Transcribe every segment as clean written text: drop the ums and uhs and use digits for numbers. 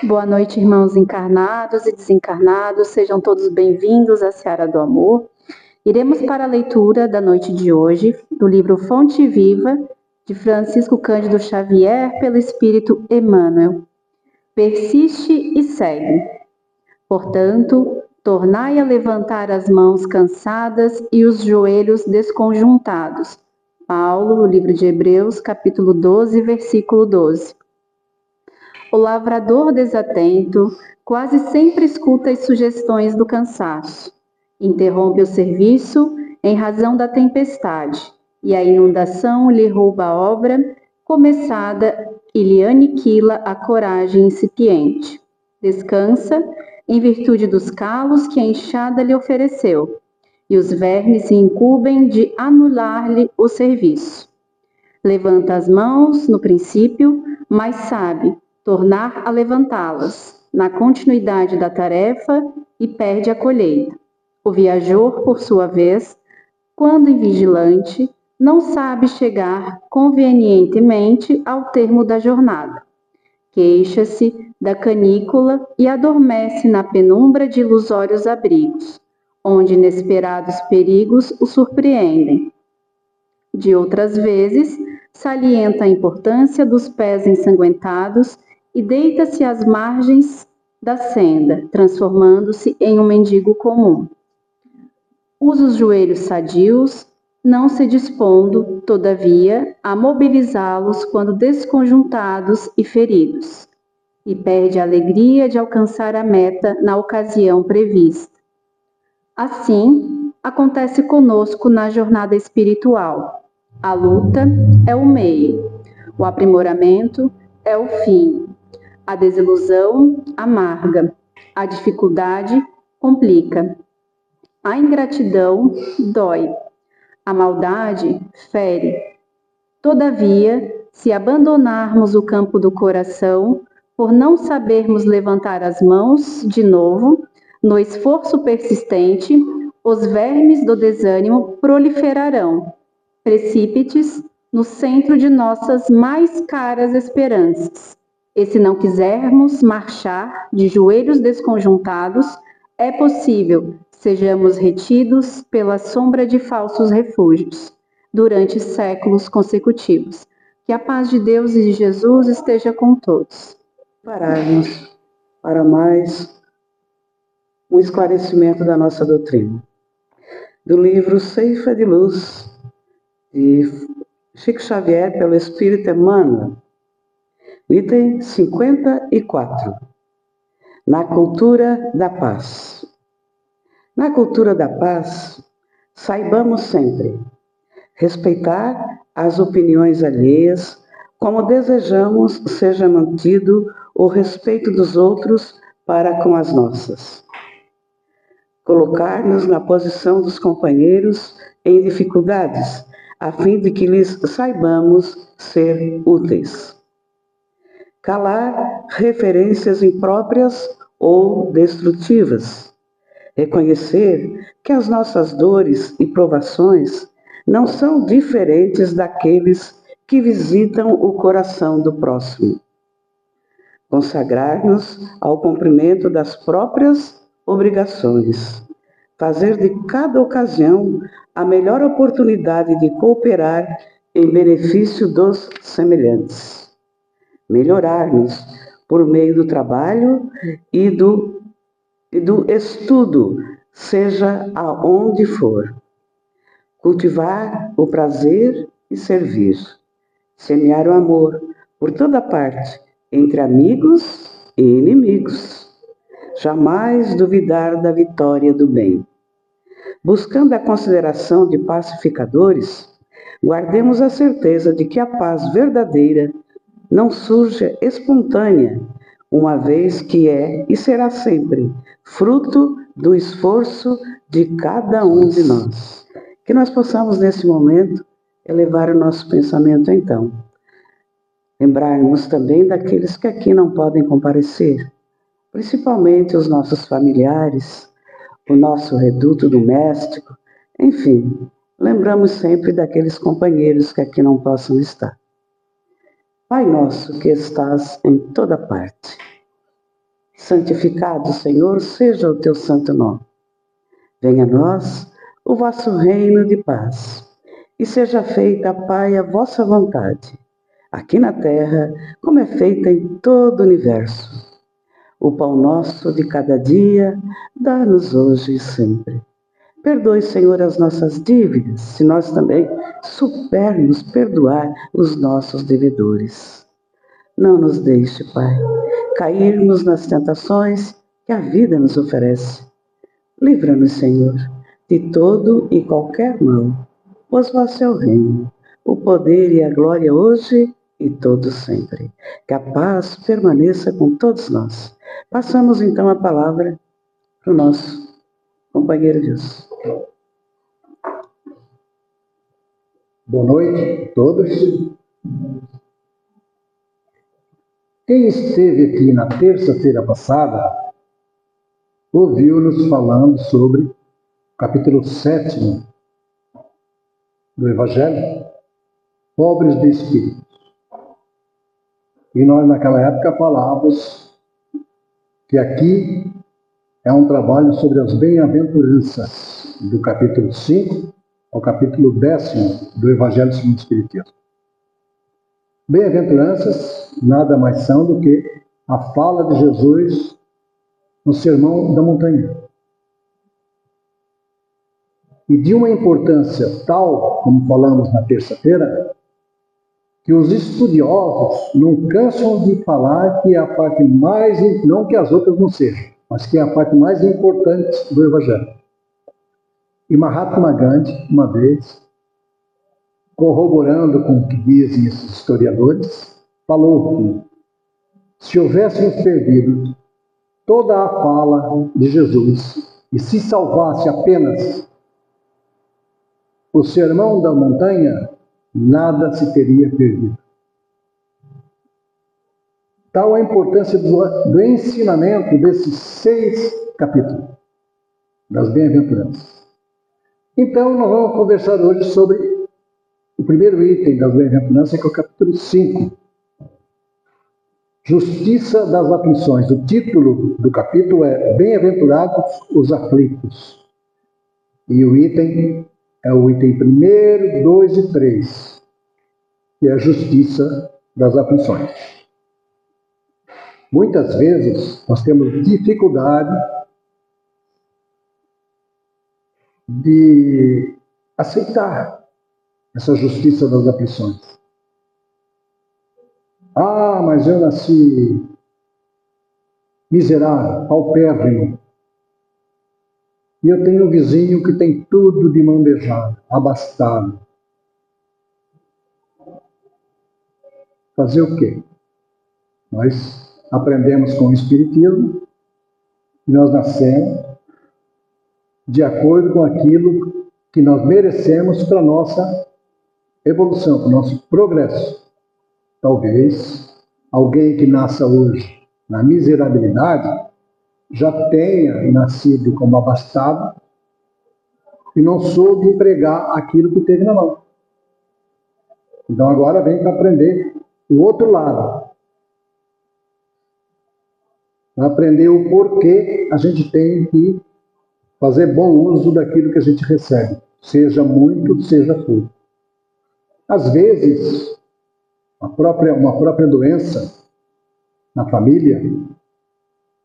Boa noite, irmãos encarnados e desencarnados, sejam todos bem-vindos à Seara do Amor. Iremos para a leitura da noite de hoje, do livro Fonte Viva, de Francisco Cândido Xavier, pelo Espírito Emmanuel. Persiste e segue. Portanto, tornai a levantar as mãos cansadas e os joelhos desconjuntados. Paulo, no livro de Hebreus, capítulo 12, versículo 12. O lavrador desatento quase sempre escuta as sugestões do cansaço. Interrompe o serviço em razão da tempestade, e a inundação lhe rouba a obra começada e lhe aniquila a coragem incipiente. Descansa em virtude dos calos que a enxada lhe ofereceu, e os vermes se incumbem de anular-lhe o serviço. Levanta as mãos no princípio, mas sabe tornar a levantá-las na continuidade da tarefa e perde a colheita. O viajor, por sua vez, quando invigilante, não sabe chegar convenientemente ao termo da jornada. Queixa-se da canícula e adormece na penumbra de ilusórios abrigos, onde inesperados perigos o surpreendem. De outras vezes, salienta a importância dos pés ensanguentados e deita-se às margens da senda, transformando-se em um mendigo comum. Usa os joelhos sadios, não se dispondo, todavia, a mobilizá-los quando desconjuntados e feridos, e perde a alegria de alcançar a meta na ocasião prevista. Assim, acontece conosco na jornada espiritual. A luta é o meio, o aprimoramento é o fim, a desilusão amarga, a dificuldade complica, a ingratidão dói, a maldade fere. Todavia, se abandonarmos o campo do coração, por não sabermos levantar as mãos de novo, no esforço persistente, os vermes do desânimo proliferarão, precípites no centro de nossas mais caras esperanças. E se não quisermos marchar de joelhos desconjuntados, é possível sejamos retidos pela sombra de falsos refúgios durante séculos consecutivos. Que a paz de Deus e de Jesus esteja com todos. Prepararmos para mais um esclarecimento da nossa doutrina. Do livro Ceifa de Luz, de Chico Xavier, pelo Espírito Emmanuel, item 54. Na cultura da paz. Na cultura da paz, saibamos sempre respeitar as opiniões alheias, como desejamos seja mantido o respeito dos outros para com as nossas. Colocar-nos na posição dos companheiros em dificuldades, a fim de que lhes saibamos ser úteis. Calar referências impróprias ou destrutivas. Reconhecer que as nossas dores e provações não são diferentes daqueles que visitam o coração do próximo. Consagrar-nos ao cumprimento das próprias obrigações. Fazer de cada ocasião a melhor oportunidade de cooperar em benefício dos semelhantes. Melhorar-nos por meio do trabalho e do estudo, seja aonde for. Cultivar o prazer e servir. Semear o amor por toda parte, entre amigos e inimigos. Jamais duvidar da vitória do bem. Buscando a consideração de pacificadores, guardemos a certeza de que a paz verdadeira não surge espontânea, uma vez que é e será sempre fruto do esforço de cada um de nós. Que nós possamos, nesse momento, elevar o nosso pensamento, então. Lembrar-nos também daqueles que aqui não podem comparecer, principalmente os nossos familiares, o nosso reduto doméstico, enfim, lembramos sempre daqueles companheiros que aqui não possam estar. Pai nosso que estás em toda parte, Santificado, Senhor, seja o teu santo nome. Venha a nós o vosso reino de paz, e seja feita, Pai, a vossa vontade, aqui na terra, como é feita em todo o universo. O pão nosso de cada dia, dá-nos hoje e sempre. Perdoe, Senhor, as nossas dívidas, se nós também soubermos perdoar os nossos devedores. Não nos deixe, Pai, cairmos nas tentações que a vida nos oferece. Livra-nos, Senhor, de todo e qualquer mal, pois vosso é o reino, o poder e a glória hoje e todo sempre. Que a paz permaneça com todos nós. Passamos então a palavra para o nosso companheiro Deus. Boa noite a todos. Quem esteve aqui na terça-feira passada ouviu-nos falando sobre o capítulo 7 do Evangelho, pobres de espírito. E nós naquela época falávamos que aqui é um trabalho sobre as bem-aventuranças, do capítulo 5 ao capítulo 10 do Evangelho segundo o Espiritismo. Bem-aventuranças nada mais são do que a fala de Jesus no Sermão da Montanha. E de uma importância tal, como falamos na terça-feira, que os estudiosos não cansam de falar que é a parte mais, não que as outras não sejam, mas que é a parte mais importante do Evangelho. E Mahatma Gandhi, uma vez, corroborando com o que dizem esses historiadores, falou que se houvéssemos perdido toda a fala de Jesus e se salvasse apenas o Sermão da Montanha, nada se teria perdido. Tal a importância do ensinamento desses 6 capítulos das bem-aventuranças. Então, nós vamos conversar hoje sobre o primeiro item das bem-aventuranças, que é o capítulo 5. Justiça das aflições. O título do capítulo é Bem-aventurados os aflitos. E o item é o item 1, 2 e 3, que é a justiça das aflições. Muitas vezes nós temos dificuldade de aceitar essa justiça das aflições. Ah, mas eu nasci miserável, paupérrimo. E eu tenho um vizinho que tem tudo de mão beijada, abastado. Fazer o quê? Nós aprendemos com o Espiritismo e nós nascemos de acordo com aquilo que nós merecemos para a nossa evolução, para o nosso progresso. Talvez alguém que nasça hoje na miserabilidade já tenha nascido como abastado e não soube empregar aquilo que teve na mão. Então agora vem para aprender o outro lado. Para aprender o porquê a gente tem que fazer bom uso daquilo que a gente recebe, seja muito, seja pouco. Às vezes, uma própria doença na família,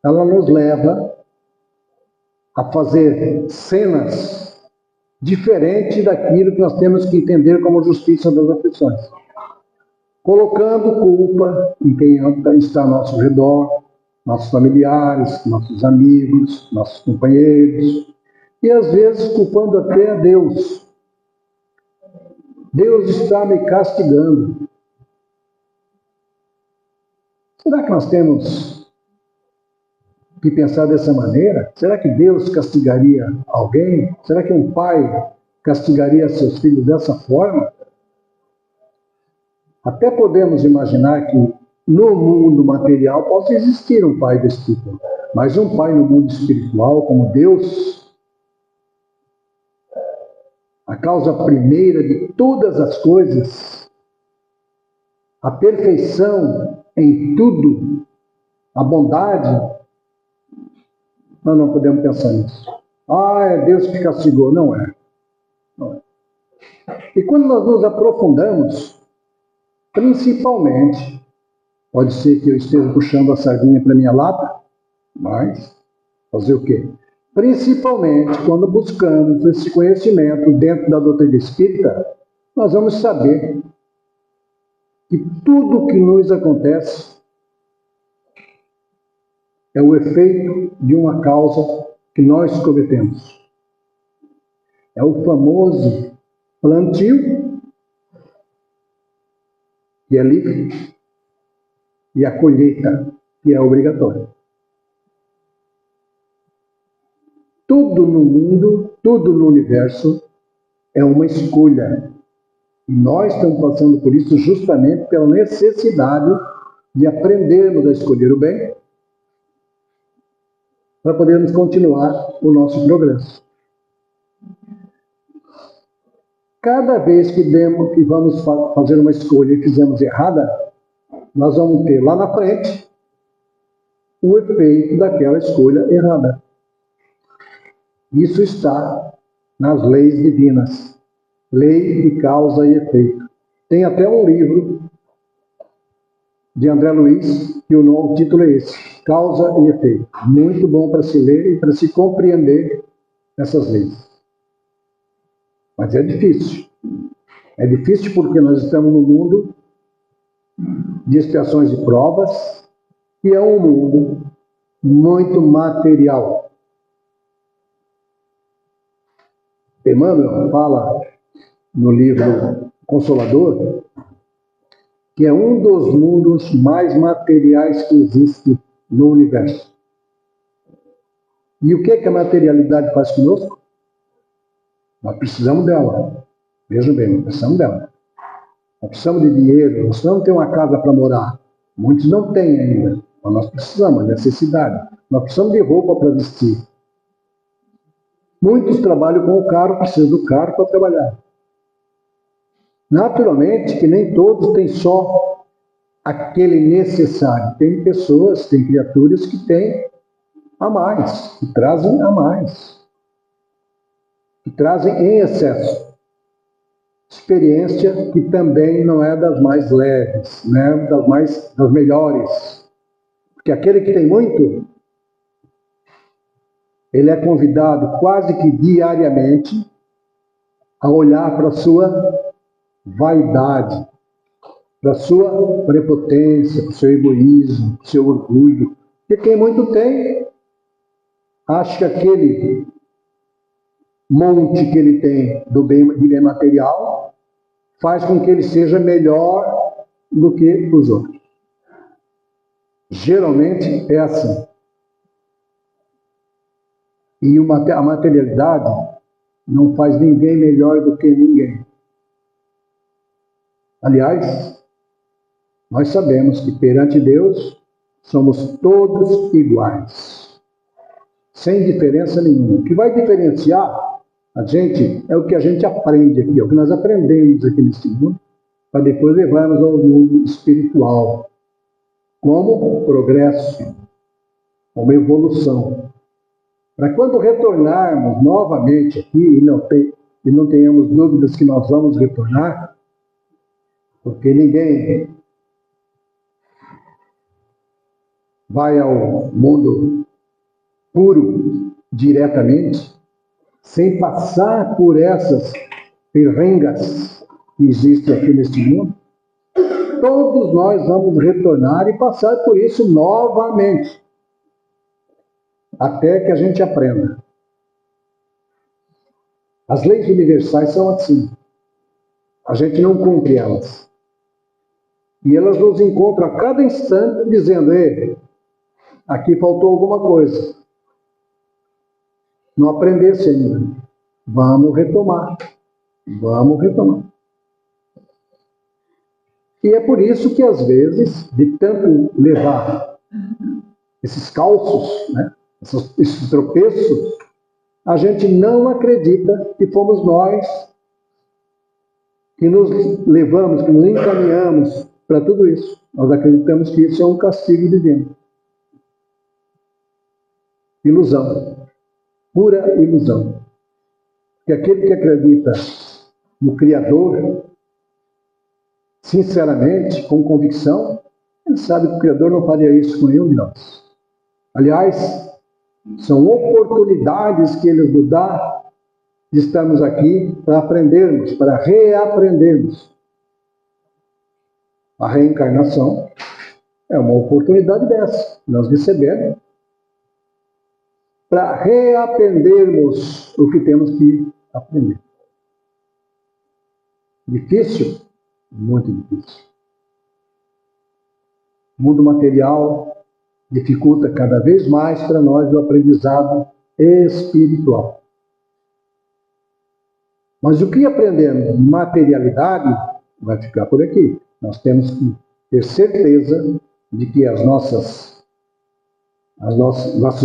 ela nos leva a fazer cenas diferentes daquilo que nós temos que entender como justiça das aflições. Colocando culpa em quem está ao nosso redor, nossos familiares, nossos amigos, nossos companheiros, e às vezes culpando até a Deus. Deus está me castigando. Será que nós temos que pensar dessa maneira? Será que Deus castigaria alguém? Será que um pai castigaria seus filhos dessa forma? Até podemos imaginar que no mundo material possa existir um pai desse tipo, mas um pai no mundo espiritual, como Deus, a causa primeira de todas as coisas, a perfeição em tudo, a bondade, Nós não podemos pensar nisso. É Deus que castigou. Não é. Não é. E quando nós nos aprofundamos, principalmente, pode ser que eu esteja puxando a sardinha para minha lata, mas fazer o quê? Principalmente quando buscamos esse conhecimento dentro da doutrina espírita, nós vamos saber que tudo que nos acontece é o efeito de uma causa que nós cometemos. É o famoso plantio, que é livre, e a colheita, que é obrigatória. Tudo no mundo, tudo no universo é uma escolha. E nós estamos passando por isso justamente pela necessidade de aprendermos a escolher o bem para podermos continuar o nosso progresso. Cada vez que vamos fazer uma escolha e fizemos errada, nós vamos ter lá na frente o efeito daquela escolha errada. Isso está nas leis divinas. Lei de causa e efeito. Tem até um livro de André Luiz, que o título é esse, Causa e Efeito. Muito bom para se ler e para se compreender essas leis. Mas é difícil. É difícil porque nós estamos num mundo de expiações e provas, que é um mundo muito material. Emmanuel fala no livro Consolador que é um dos mundos mais materiais que existe no universo. E o que a materialidade faz conosco? Nós precisamos dela. Veja bem, nós precisamos dela. Nós precisamos de dinheiro, nós precisamos ter uma casa para morar. Muitos não têm ainda, mas nós precisamos, é necessidade. Nós precisamos de roupa para vestir. Muitos trabalham com o carro, precisam do carro para trabalhar. Naturalmente que nem todos têm só aquele necessário. Tem pessoas, tem criaturas que têm a mais, que trazem a mais, que trazem em excesso. Experiência que também não é das mais leves, né? das melhores. Porque aquele que tem muito, ele é convidado quase que diariamente a olhar para a sua vaidade, para a sua prepotência, para o seu egoísmo, para o seu orgulho. Porque quem muito tem, acha que aquele monte que ele tem de bem material faz com que ele seja melhor do que os outros. Geralmente é assim. E a materialidade não faz ninguém melhor do que ninguém. Aliás, nós sabemos que perante Deus somos todos iguais, sem diferença nenhuma. O que vai diferenciar a gente é o que a gente aprende aqui, é o que nós aprendemos aqui nesse mundo, para depois levarmos ao mundo espiritual, como progresso, como evolução. Para quando retornarmos novamente aqui, e não tenhamos dúvidas que nós vamos retornar, porque ninguém vai ao mundo puro diretamente, sem passar por essas perrengas que existem aqui neste mundo. Todos nós vamos retornar e passar por isso novamente, até que a gente aprenda. As leis universais são assim. A gente não cumpre elas. E elas nos encontram a cada instante dizendo: ei, aqui faltou alguma coisa. Não aprendesse ainda. Vamos retomar. Vamos retomar. E é por isso que, às vezes, de tanto levar esses calços, né, esses tropeços, a gente não acredita que fomos nós que nos levamos, que nos encaminhamos para tudo isso. Nós acreditamos que isso é um castigo divino. Ilusão. Pura ilusão. Porque aquele que acredita no Criador, sinceramente, com convicção, ele sabe que o Criador não faria isso com nenhum de nós. Aliás, são oportunidades que Ele nos dá de estarmos aqui para aprendermos, para reaprendermos. A reencarnação é uma oportunidade dessa, que nós recebemos para reaprendermos o que temos que aprender. Difícil? Muito difícil. O mundo material dificulta cada vez mais para nós o aprendizado espiritual. Mas o que aprendemos em materialidade vai ficar por aqui. Nós temos que ter certeza de que as nossas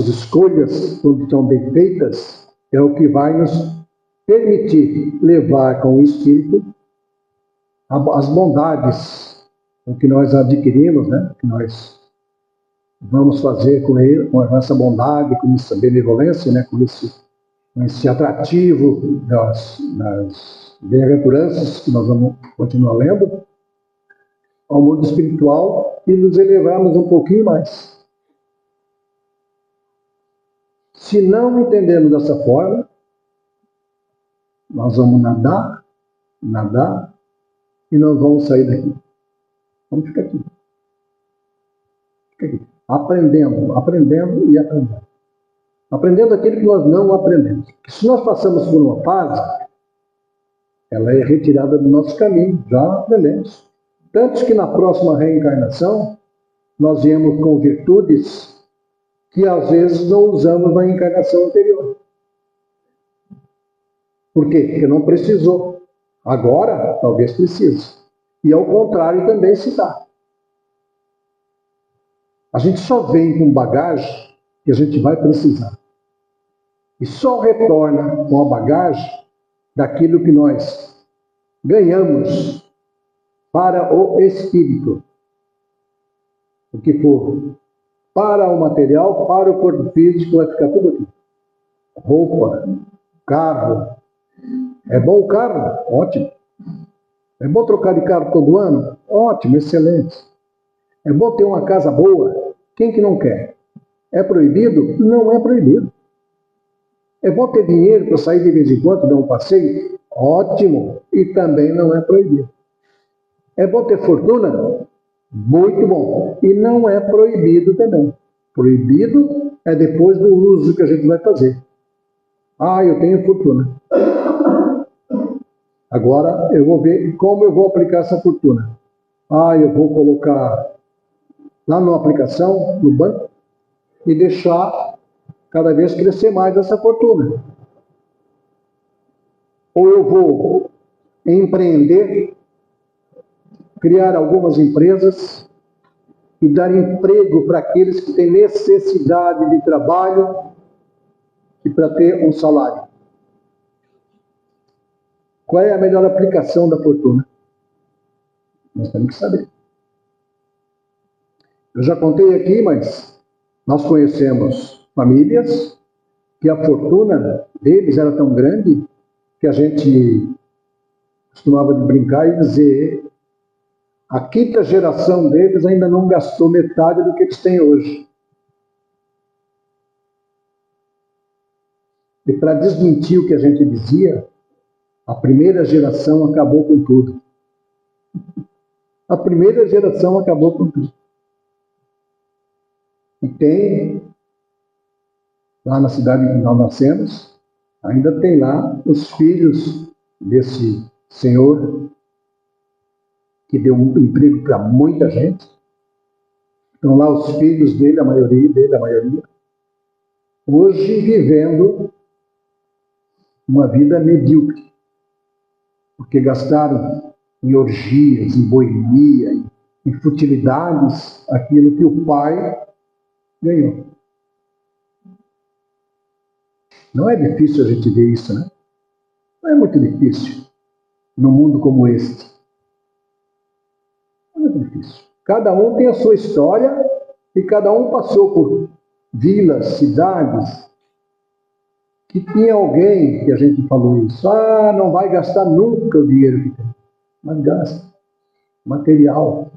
escolhas, quando estão bem feitas, é o que vai nos permitir levar com o Espírito as bondades que nós adquirimos, né? Que nós vamos fazer com ele, com essa bondade, com essa benevolência, né? Com esse atrativo das bem-aventuranças que nós vamos continuar lendo, ao mundo espiritual e nos elevarmos um pouquinho mais. Se não entendermos dessa forma, nós vamos nadar e não vamos sair daqui. Vamos ficar aqui. Aprendendo e aprendendo. Aprendendo aquilo que nós não aprendemos. Porque se nós passamos por uma fase, ela é retirada do nosso caminho, já aprendemos. Tanto que na próxima reencarnação, nós viemos com virtudes que às vezes não usamos na encarnação anterior. Por quê? Porque não precisou. Agora, talvez precise. E ao contrário também se dá. A gente só vem com bagagem que a gente vai precisar. E só retorna com a bagagem daquilo que nós ganhamos para o espírito. O que for para o material, para o corpo físico, vai ficar tudo aqui. Roupa, carro. É bom o carro? Ótimo. É bom trocar de carro todo ano? Ótimo, excelente. É bom ter uma casa boa? Quem que não quer? É proibido? Não é proibido. É bom ter dinheiro para sair de vez em quando, dar um passeio? Ótimo. E também não é proibido. É bom ter fortuna? Muito bom. E não é proibido também. Proibido é depois do uso que a gente vai fazer. Ah, eu tenho fortuna. Agora eu vou ver como eu vou aplicar essa fortuna. Ah, eu vou colocar lá na aplicação, no banco, e deixar cada vez crescer mais essa fortuna. Ou eu vou empreender, criar algumas empresas e dar emprego para aqueles que têm necessidade de trabalho e para ter um salário. Qual é a melhor aplicação da fortuna? Nós temos que saber. Eu já contei aqui, mas nós conhecemos famílias que a fortuna deles era tão grande que a gente costumava brincar e dizer: a quinta geração deles ainda não gastou metade do que eles têm hoje. E para desmentir o que a gente dizia, a primeira geração acabou com tudo. A primeira geração acabou com tudo. E tem, lá na cidade em que nós nascemos, ainda tem lá os filhos desse senhor que deu um emprego para muita gente. Estão lá os filhos dele, a maioria, hoje vivendo uma vida medíocre, porque gastaram em orgias, em boemia, em futilidades, aquilo que o pai ganhou. Não é difícil a gente ver isso, né? Não é muito difícil num mundo como este. Não é muito difícil. Cada um tem a sua história e cada um passou por vilas, cidades, que tinha alguém que a gente falou isso, não vai gastar nunca o dinheiro que tem, mas gasta. Material,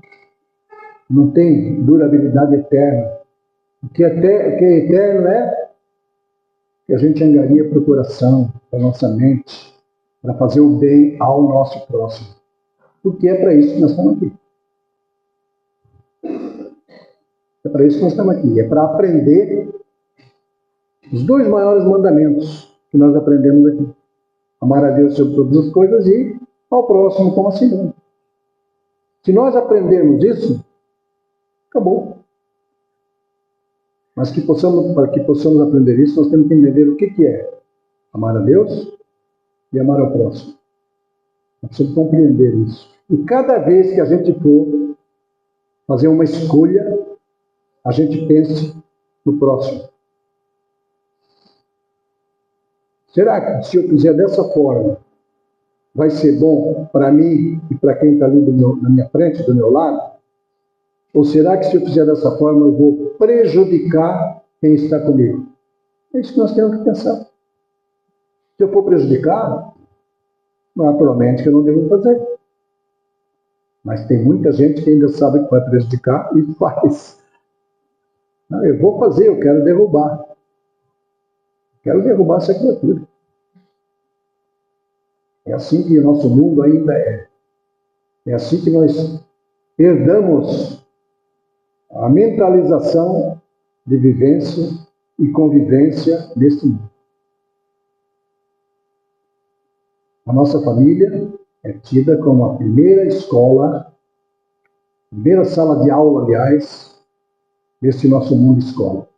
não tem durabilidade eterna. O que é eterno é que a gente angaria para o coração, para a nossa mente, para fazer o bem ao nosso próximo. Porque é para isso que nós estamos aqui. É para isso que nós estamos aqui. É para aprender os 2 maiores mandamentos que nós aprendemos aqui. Amar a Deus sobre todas as coisas e ao próximo como a si mesmo. Se nós aprendermos isso, acabou. Mas para que possamos aprender isso, nós temos que entender o que é amar a Deus e amar ao próximo. Nós precisamos compreender isso. E cada vez que a gente for fazer uma escolha, a gente pense no próximo. Será que se eu fizer dessa forma, vai ser bom para mim e para quem está ali na minha frente, do meu lado? Ou será que se eu fizer dessa forma, eu vou prejudicar quem está comigo? É isso que nós temos que pensar. Se eu for prejudicar, naturalmente que eu não devo fazer. Mas tem muita gente que ainda sabe que vai prejudicar e faz. Não, eu vou fazer, eu quero derrubar. Quero derrubar essa criatura. É assim que o nosso mundo ainda é. É assim que nós herdamos a mentalização de vivência e convivência neste mundo. A nossa família é tida como a primeira escola, a primeira sala de aula, aliás, desse nosso mundo escola.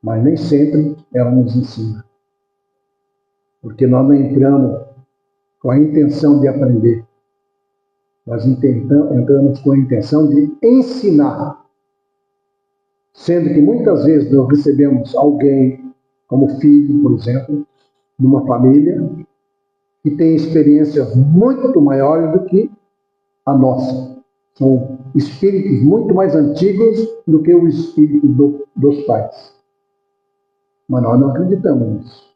Mas nem sempre ela nos ensina. Porque nós não entramos com a intenção de aprender. Nós entramos com a intenção de ensinar. Sendo que muitas vezes nós recebemos alguém, como filho, por exemplo, numa família, que tem experiências muito maiores do que a nossa. São espíritos muito mais antigos do que o espírito dos pais. Mas nós não acreditamos nisso.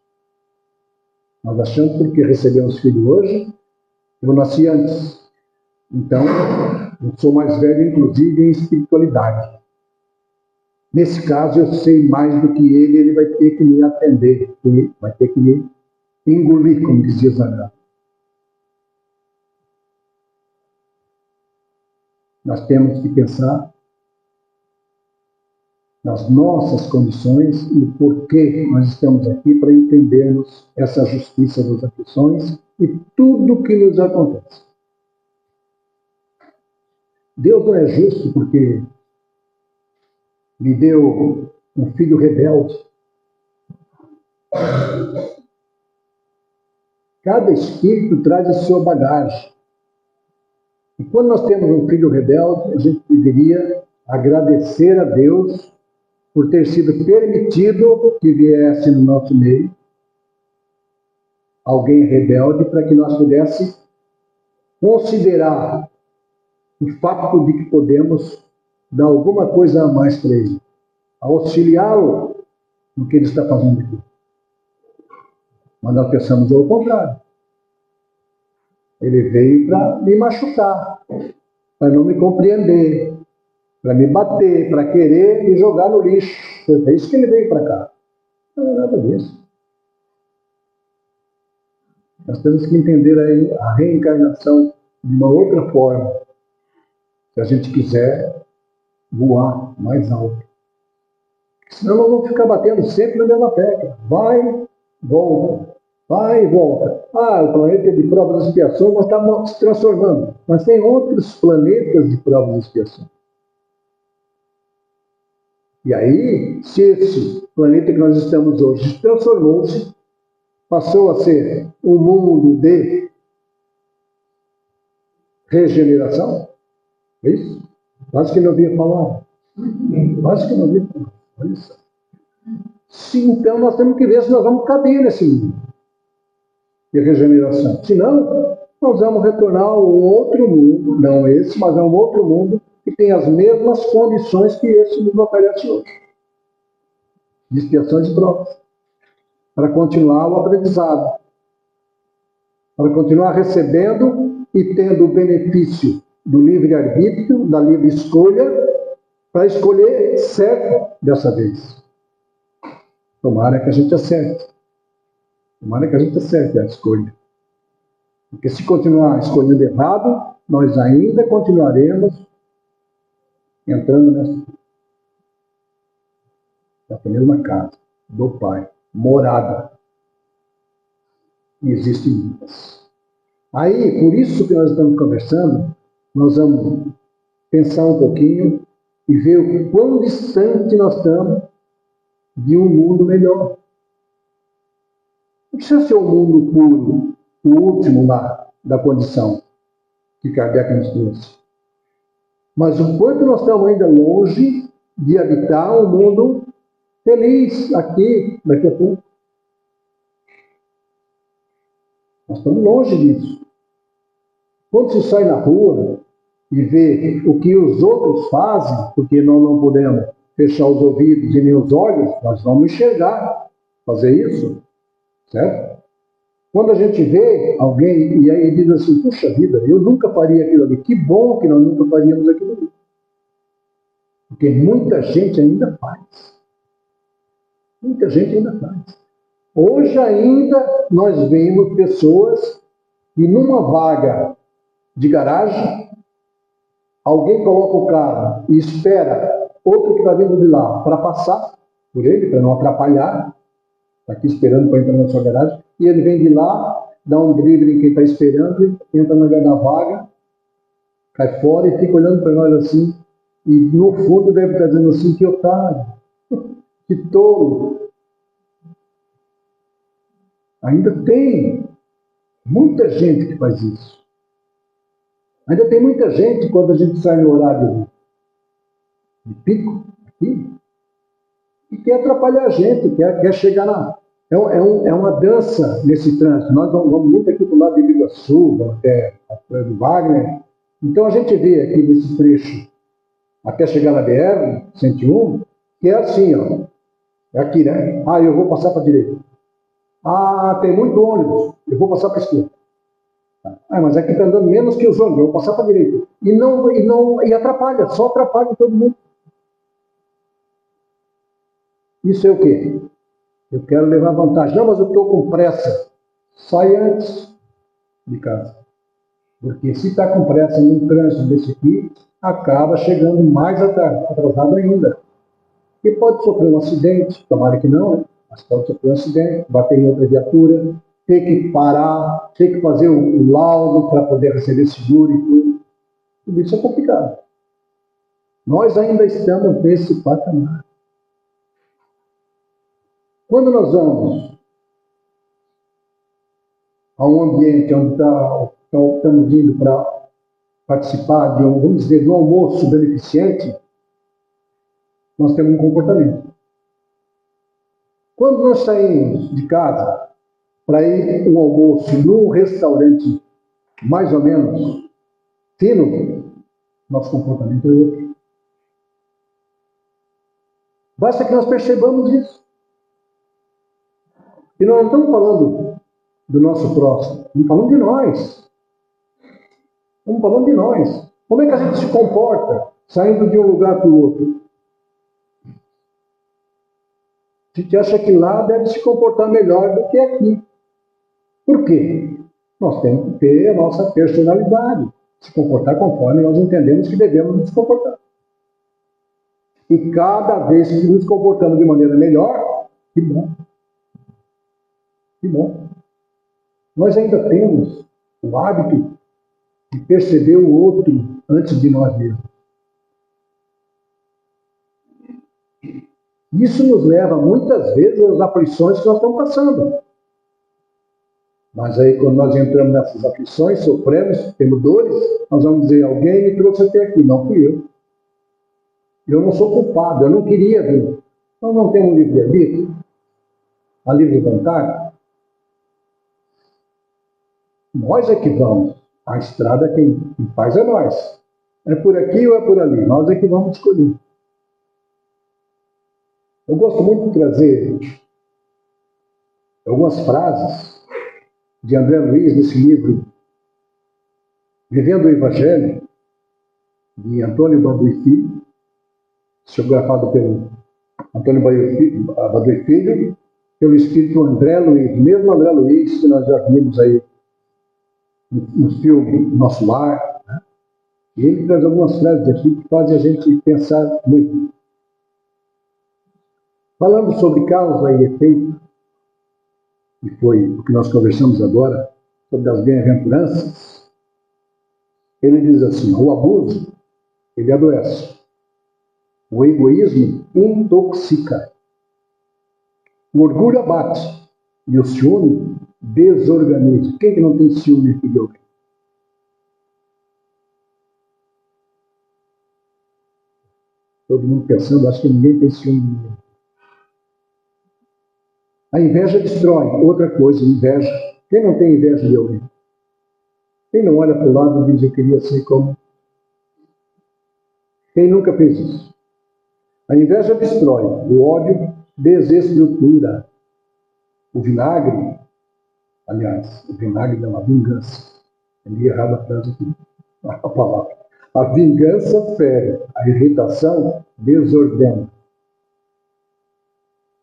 Nós achamos que porque recebemos filho hoje, eu nasci antes. Então, eu sou mais velho, inclusive, em espiritualidade. Nesse caso, eu sei mais do que ele vai ter que me atender, vai ter que me engolir, como dizia Zangado. Nós temos que pensar nas nossas condições e o porquê nós estamos aqui para entendermos essa justiça das aflições e tudo o que nos acontece. Deus não é justo porque me deu um filho rebelde. Cada espírito traz a sua bagagem. E quando nós temos um filho rebelde, a gente deveria agradecer a Deus por ter sido permitido que viesse no nosso meio alguém rebelde para que nós pudéssemos considerar o fato de que podemos dar alguma coisa a mais para ele, auxiliá-lo no que ele está fazendo aqui. Mas nós pensamos ao contrário. Ele veio para me machucar, para não me compreender, para me bater, para querer me jogar no lixo. É isso que ele veio para cá. Não é nada disso. Nós temos que entender aí a reencarnação de uma outra forma, se a gente quiser voar mais alto. Senão nós vamos ficar batendo sempre na mesma tecla. Vai, volta. Vai e volta. O planeta de provas e expiações nós estamos se transformando. Mas tem outros planetas de provas e expiações. E aí, se esse planeta que nós estamos hoje transformou-se, passou a ser um mundo de regeneração, é isso? Quase que não ouvia falar. Quase que não ouvia falar. Olha isso. Sim, então nós temos que ver se nós vamos caber nesse mundo de regeneração. Senão, nós vamos retornar a um outro mundo, não esse, mas a um outro mundo que tem as mesmas condições que esse nos oferece hoje. de expiações e provas, para continuar o aprendizado, para continuar recebendo e tendo o benefício do livre-arbítrio, da livre escolha, para escolher certo dessa vez. Tomara que a gente acerte. Tomara que a gente acerte a escolha. Porque se continuar escolhendo errado, nós ainda continuaremos entrando nessa mesma casa do Pai, morada. E existem muitas. Aí, por isso que nós estamos conversando, nós vamos pensar um pouquinho e ver o quão distante nós estamos de um mundo melhor. Não precisa ser um mundo puro, o último lá da condição que Kardec nos trouxe. Mas o quanto nós estamos ainda longe de habitar um mundo feliz aqui, daqui a pouco. Nós estamos longe disso. Quando se sai na rua e vê o que os outros fazem, porque nós não podemos fechar os ouvidos e nem os olhos, nós vamos enxergar fazer isso, certo? Quando a gente vê alguém e aí diz assim, puxa vida, eu nunca faria aquilo ali, que bom que nós nunca faríamos aquilo ali. Porque muita gente ainda faz. Muita gente ainda faz. Hoje ainda nós vemos pessoas que numa vaga de garagem, alguém coloca o carro e espera outro que está vindo de lá para passar por ele, para não atrapalhar, está aqui esperando para entrar na sua garagem, e ele vem de lá, dá um drible em quem está esperando, entra na vaga, cai fora e fica olhando para nós assim, e no fundo deve estar dizendo assim, que otário, que tolo. Ainda tem muita gente que faz isso. Ainda tem muita gente, quando a gente sai no horário de pico, aqui, que quer atrapalhar a gente, quer chegar na... É uma dança nesse trânsito. Nós vamos muito aqui para o lado de Biguaçu, até a Praia do Wagner. Então a gente vê aqui nesse trecho, até chegar na BR-101, que é assim, ó. É aqui, né? Ah, eu vou passar para a direita. Ah, tem muito ônibus, eu vou passar para a esquerda. Ah, mas aqui está andando menos que os ônibus, eu vou passar para a direita. E atrapalha, só atrapalha todo mundo. Isso é o quê? Eu quero levar vantagem. Não, mas eu estou com pressa. Sai antes de casa. Porque se está com pressa num trânsito desse aqui, acaba chegando mais atrasado ainda. E pode sofrer um acidente, tomara que não, né? Mas pode sofrer um acidente, bater em outra viatura, ter que parar, ter que fazer o laudo para poder receber seguro e tudo. Tudo isso é complicado. Nós ainda estamos nesse patamar. Quando nós vamos a um ambiente onde estamos indo para participar de vamos dizer, de um almoço beneficente, nós temos um comportamento. Quando nós saímos de casa para ir um almoço num restaurante mais ou menos fino, nosso comportamento é outro. Basta que nós percebamos isso. E nós não estamos falando do nosso próximo, estamos falando de nós. Estamos falando de nós. Como é que a gente se comporta saindo de um lugar para o outro? A gente acha que lá deve se comportar melhor do que aqui. Por quê? Nós temos que ter a nossa personalidade, se comportar conforme nós entendemos que devemos nos comportar. E cada vez que nos comportamos de maneira melhor, que bom. Que bom. Nós ainda temos o hábito de perceber o outro antes de nós mesmos. Isso nos leva muitas vezes às aflições que nós estamos passando. Mas aí quando nós entramos nessas aflições, sofremos, temos dores, nós vamos dizer, alguém me trouxe até aqui, não fui eu. Eu não sou culpado, eu não queria vir. Então não temos um livre-arbítrio, a livre vontade. Nós é que vamos. A estrada quem faz é nós. É por aqui ou é por ali? Nós é que vamos escolher. Eu gosto muito de trazer algumas frases de André Luiz nesse livro, Vivendo o Evangelho, de Antônio Baduy Filho, psicografado pelo Antônio Baduy Filho, pelo espírito André Luiz, o mesmo André Luiz que nós já vimos aí no filme Nosso Lar, né? E ele traz algumas frases aqui que fazem a gente pensar muito. Falando sobre causa e efeito, que foi o que nós conversamos agora, sobre as bem-aventuranças, ele diz assim: o abuso, ele adoece. O egoísmo intoxica. O orgulho abate. E o ciúme desorganiza. Quem que não tem ciúme aqui de alguém? Todo mundo pensando, acho que ninguém tem ciúme de ninguém. A inveja destrói. Outra coisa, inveja. Quem não tem inveja de alguém? Quem não olha para o lado e diz, eu queria ser como? Quem nunca fez isso? A inveja destrói. O ódio desestrutura. O vinagre, aliás, o vinagre é uma vingança. Eu li errado a frase aqui, a palavra. A vingança fere, a irritação desordena.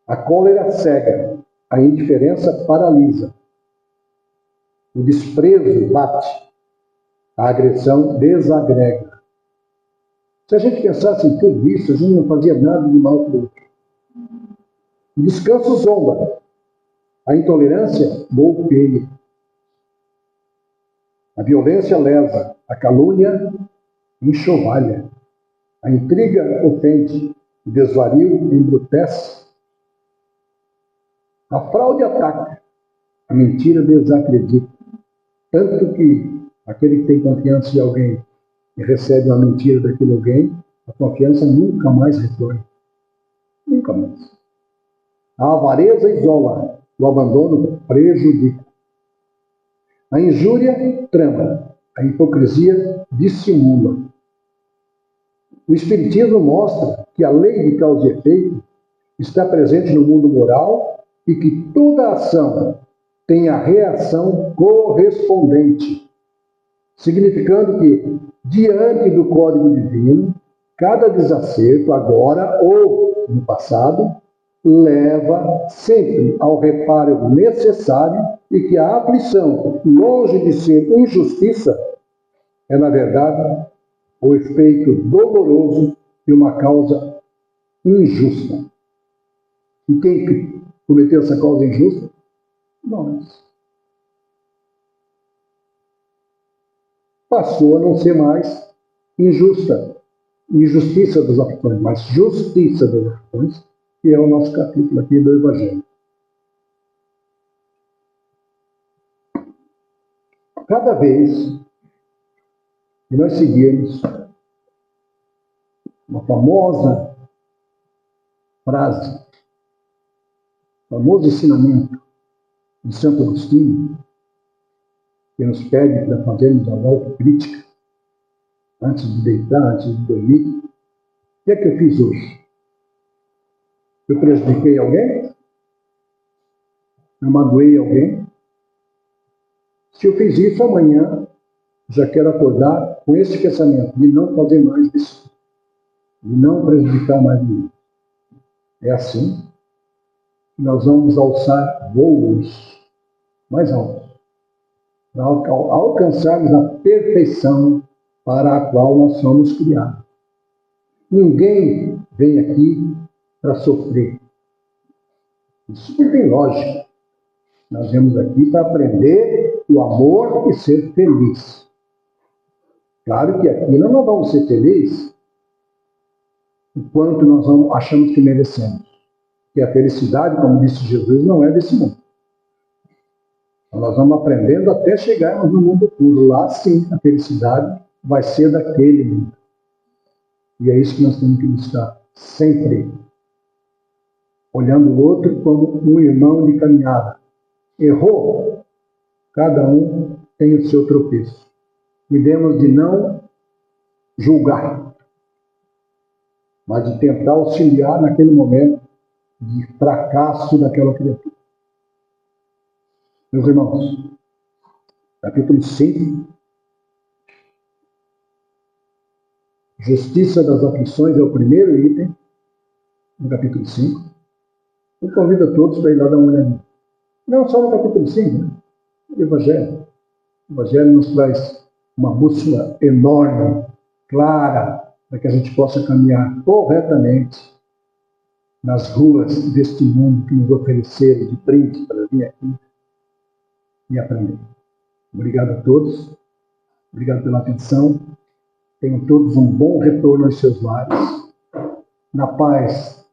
A cólera cega, a indiferença paralisa. O desprezo bate, a agressão desagrega. Se a gente pensasse em tudo isso, a gente não fazia nada de mal para o outro. O descanso zomba, a intolerância golpeia. A violência leva, a calúnia enxovalha. A intriga ofende, o desvario embrutece. A fraude ataca, a mentira desacredita. Tanto que aquele que tem confiança em alguém e recebe uma mentira daquele alguém, a confiança nunca mais retorna. Nunca mais. A avareza isola, o abandono prejudica. A injúria trama, a hipocrisia dissimula. O Espiritismo mostra que a lei de causa e efeito está presente no mundo moral e que toda ação tem a reação correspondente, significando que, diante do Código Divino, cada desacerto, agora ou no passado, leva sempre ao reparo necessário e que a aflição, longe de ser injustiça, é, na verdade, o efeito doloroso de uma causa injusta. E quem cometeu essa causa injusta? Nós. Passou a não ser mais injustiça das aflições, mas justiça das aflições, que é o nosso capítulo aqui do Evangelho. Cada vez que nós seguirmos uma famosa frase, famoso ensinamento de Santo Agostinho, que nos pede para fazermos a autocrítica antes de deitar, antes de dormir. O que é que eu fiz hoje? Eu prejudiquei alguém? Eu magoei alguém? Se eu fiz isso amanhã, já quero acordar com esse pensamento de não fazer mais isso, de não prejudicar mais ninguém. É assim que nós vamos alçar voos mais altos, para alcançarmos a perfeição para a qual nós somos criados. Ninguém vem aqui para sofrer. Isso não tem lógica. Nós viemos aqui para aprender o amor e ser feliz. Claro que aqui não nós vamos ser felizes o quanto nós achamos que merecemos. Porque a felicidade, como disse Jesus, não é desse mundo. Então, nós vamos aprendendo até chegarmos no mundo puro. Lá, sim, a felicidade vai ser daquele mundo. E é isso que nós temos que buscar sempre. Olhando o outro como um irmão de caminhada. Errou? Cada um tem o seu tropeço. Cuidemos de não julgar, mas de tentar auxiliar naquele momento de fracasso daquela criatura. Meus irmãos, capítulo 5, Justiça das Aflições é o primeiro item, no capítulo 5. Eu convido a todos para ir lá dar uma olhadinha. Não só no capítulo 5, né? O Evangelho. O Evangelho nos traz uma bússola enorme, clara, para que a gente possa caminhar corretamente nas ruas deste mundo que nos ofereceram de brinde para vir aqui e aprender. Obrigado a todos. Obrigado pela atenção. Tenham todos um bom retorno aos seus lares. Na paz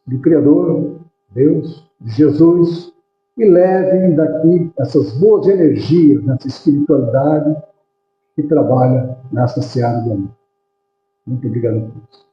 do Criador, Deus, de Jesus, e levem daqui essas boas energias, nessa espiritualidade que trabalha nessa seara do amor. Muito obrigado a todos.